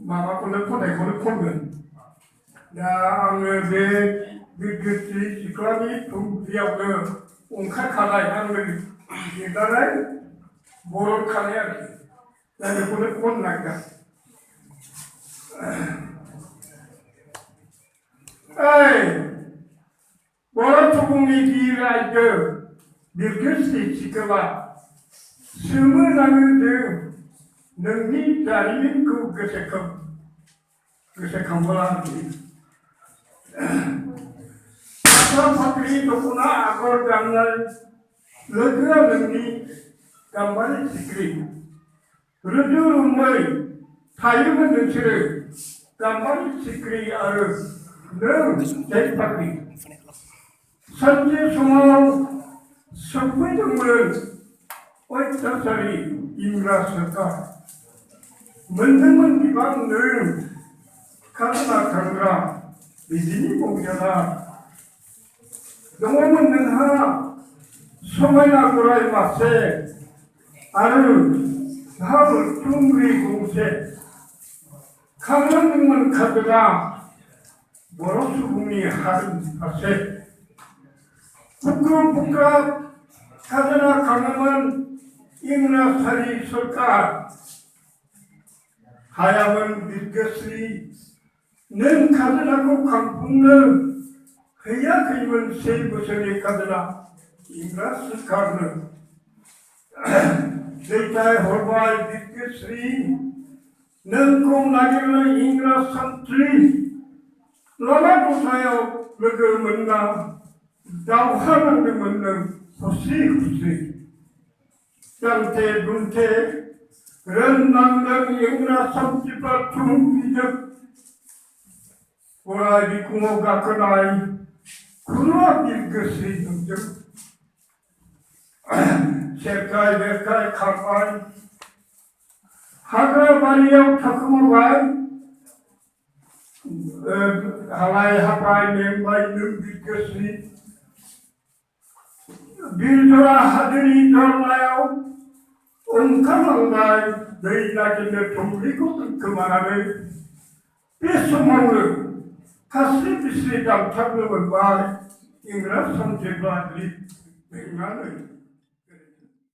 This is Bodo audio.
माबाखौनो खन्थाइखौनो खनगोन दा आङो बे बिरगोस्रि सिख्लानि थुंग्रियावनो ओंखारखानाय आङो लिरनानै बरनखानाय आरोखि दा बेखौनो खननो नागिरदों ओइ बर' सुबुंनि गिर रायजो बिरगोस्रि सिख्ला सोमोनाङो जों नोंनि जारिमिनखौ गोसोखांबोला फास्रा फाख्रि दख'ना आगर गाननाय लोगोआ नोंनि गाम्बारि सिख्रि रुजु रुमै थायोमोन नोंसोरो गाम्बारि सिख्रि आरो नों जै फाख्रि सानसे समाव सफैदोंमोन अत्याचारी इंराज सोरखार मोनदोंमोन बिबां नों खाजोना खांग्रा बिदिनि बंजाना दङमोन नोंहा समायना गराय मासे आरो हाल थुंग्रि गंसे खांनांदोंमोन खाजोना बर' सुबुंनि हारिनि फारसे फुख्रु फुख्रा खाजोना खाङोमोन इंराजारि सरकार हायामोन बिरगोस्रि नों खाजोनाखौ खांफुंनो हैयाखैमोन 6 बोसोरनि खाजोना इंराज सरकारनो दैथायहरबाय बिरगोस्रि नोंखौ नागिरनो इंराज सान्थ्रि लामा दथायाव लोगो मोनना दावहा नांदोंमोन नों खुसि खुसि दान्थे दुन्थे रोंनांदों इंराज सान्थ्रिफ्रा थुंग्रिजों गराय बिखुङाव गाखोनाय खुनुआ बिरगोस्रि नोंजों सेरखाय बेरखाय खारबाय हाग्रा बारियाव थाखोमाबाय हालाय हाफाय मेंबाय नों बिरगोस्रि बिरजरा हाजोनि जरनायाव ओंखारलांबाय दै नागिरनो थुंग्रिखौ दोनखोमानानै बे समावनो खास्रि बिस्रि दानथारनो मोनबाय इंराज सान्थ्रिफ्रा लिंनानै